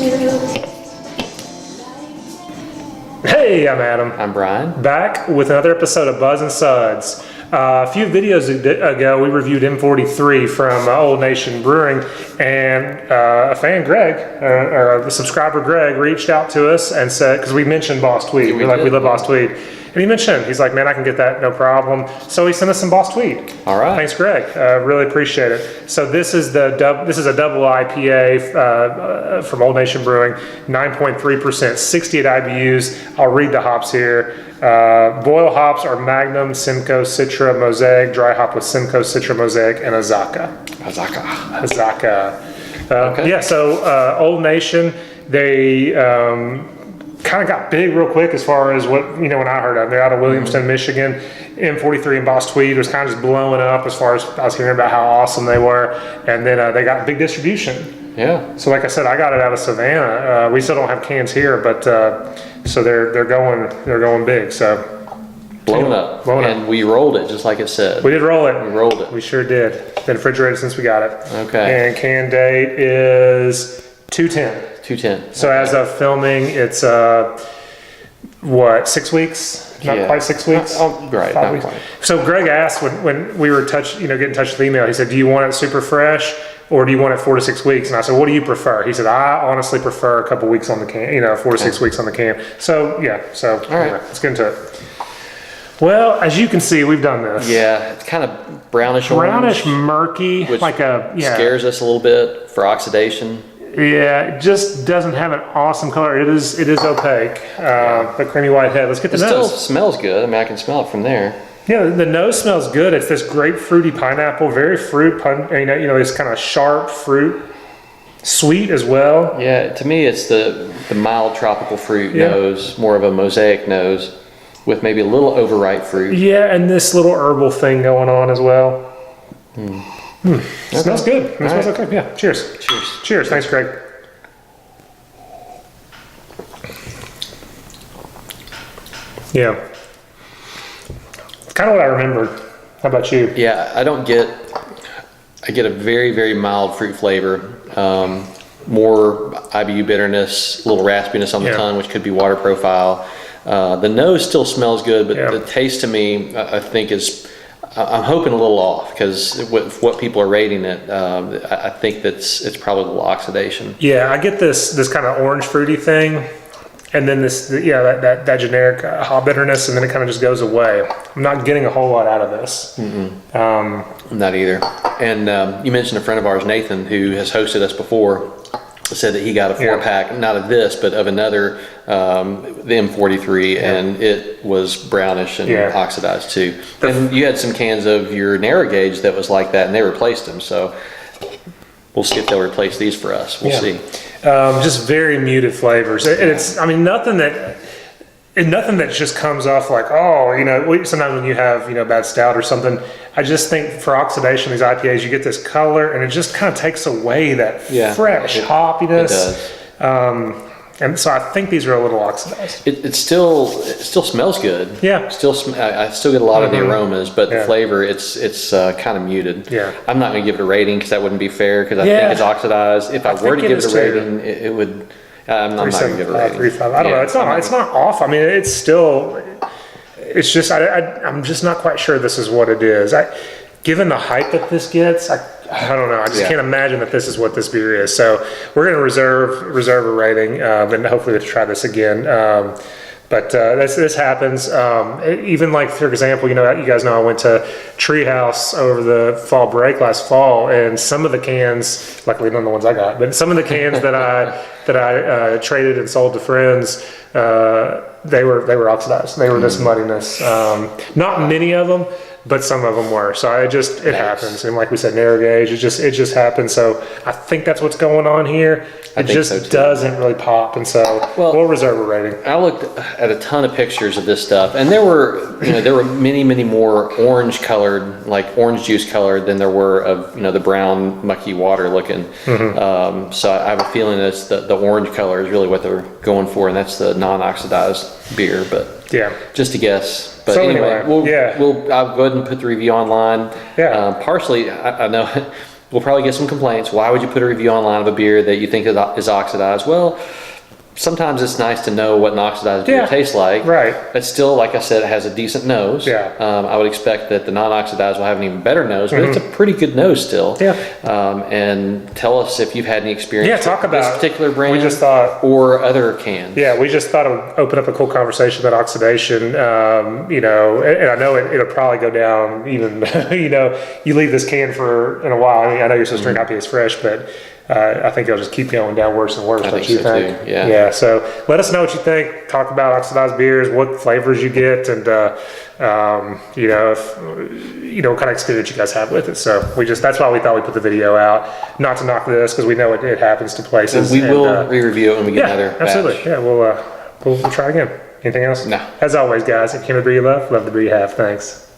Hey, I'm Adam. I'm Brian. Back with another episode of Buzz and Suds. A few videos ago, we reviewed M43 from Old Nation Brewing, and a fan, Greg, or the subscriber Greg, reached out to us and said, because we mentioned Boss Tweed, we love Boss Tweed, and he mentioned, he's like, man, I can get that, no problem. So he sent us some Boss Tweed. All right. Thanks, Greg. Really appreciate it. So this is a double IPA from Old Nation Brewing, 9.3%, 68 IBUs. I'll read the hops here. Boil hops are Magnum, Simcoe, Citra, Mosaic, dry hop with Simcoe, Citra, Mosaic, and Azaka. Okay. Yeah, so Old Nation, they kind of got big real quick as far as what, when I heard of them. They're out of Williamston, Michigan. M43 and Boss Tweed was kind of just blowing up as far as I was hearing about how awesome they were. And then they got big distribution. Yeah. So like I said, I got it out of Savannah. We still don't have cans here, but so they're going big. So Blowing up. And we rolled it just like it said. We did roll it. We rolled it. We sure did. Been refrigerated since we got it. Okay. And can date is 2/10. 2/10. So as of filming, it's 6 weeks? Not quite 6 weeks. Right. 5 Not weeks. quite. So Greg asked when we were getting in touch with email. He said, "Do you want it super fresh, or do you want it 4 to 6 weeks?" And I said, "What do you prefer?" He said, "I honestly prefer a couple weeks on the can. 4 to 6 weeks on the can." So yeah. So all right. Let's get into it. Well, as you can see, we've done this. Yeah, it's kind of brownish orange, murky, which scares us a little bit for oxidation. Yeah, it just doesn't have an awesome color. It is opaque, but creamy white head. Let's get the nose. It still smells good. I mean, I can smell it from there. Yeah, the nose smells good. It's this grapefruity pineapple, very fruit pun. This kind of sharp fruit, sweet as well. Yeah, to me, it's the mild tropical fruit nose, more of a mosaic nose, with maybe a little overripe fruit. Yeah, and this little herbal thing going on as well. Okay. Smells good. It smells okay. Yeah. Cheers. Cheers. Thanks, Greg. Yeah. It's kind of what I remembered. How about you? Yeah, I get a very, very mild fruit flavor. More IBU bitterness, a little raspiness on the tongue, which could be water profile. The nose still smells good, but the taste to me, I think I'm hoping a little off, because with what people are rating it, I think it's probably a little oxidation. Yeah, I get this kind of orange fruity thing, and then that generic hop bitterness, and then it kind of just goes away. I'm not getting a whole lot out of this. Not either. And you mentioned a friend of ours, Nathan, who has hosted us before, said that he got a 4-pack, not of this, but of another, the M43, and it was brownish and oxidized too. And you had some cans of your narrow gauge that was like that, and they replaced them. So we'll see if they'll replace these for us. We'll see. Just very muted flavors. It's nothing that just comes off like, sometimes when you have, bad stout or something, I just think for oxidation, these IPAs, you get this color and it just kind of takes away that fresh hoppiness. It does. And so I think these are a little oxidized. It still smells good. Yeah. I still get a lot of the aromas, but the flavor, it's kind of muted. Yeah. I'm not going to give it a rating because that wouldn't be fair, because I think it's oxidized. If I were to give it a rating, it would. I'm not going to give it a rating. 3.5. I don't know. It's not off. I mean, it's still. It's just I'm just not quite sure this is what it is. Given the hype that this gets, I don't know. I just can't imagine that this is what this beer is. So we're going to reserve a rating, and hopefully we'll try this again. But this happens. Even like, for example, you guys know I went to Treehouse over the fall break last fall, and some of the cans, luckily none of the ones I got, but some of the cans that I traded and sold to friends, they were oxidized. They were this muddiness. Not many of them, but some of them were. So it happens. And like we said, narrow gauge, it just happens. So I think that's what's going on here. It just doesn't really pop. And so we'll reserve a rating. I looked at a ton of pictures of this stuff, and there were many, many more orange colored, like orange juice colored, than there were of, the brown mucky water looking. So I have a feeling that's the orange color is really what they're going for, and that's the non-oxidized beer, but just a guess. But anyway, I'll go ahead and put the review online. Partially, I know we'll probably get some complaints. Why would you put a review online of a beer that you think is oxidized? Well, sometimes it's nice to know what an oxidized beer tastes like. Right. But still, like I said, it has a decent nose. Yeah. I would expect that the non-oxidized will have an even better nose, but it's a pretty good nose still. Yeah. And tell us if you've had any experience talk with about this particular brand we just thought, or other cans. Yeah, we just thought it would open up a cool conversation about oxidation. You know, and I know it'll probably go down even, you know, you leave this can for in a while. I mean, I know you're supposed to drink IPAs fresh, but I think it'll just keep going down worse and worse. Don't you think? Too. Yeah. Yeah. So let us know what you think. Talk about oxidized beers, what flavors you get, and you know, if you know what kind of experience you guys have with it. So that's why we thought we'd put the video out, not to knock this because we know it happens to places. And we will re-review it when we get another batch. Absolutely. Yeah, we'll try again. Anything else? No. As always, guys, if you can the beer you love the beer you have. Thanks.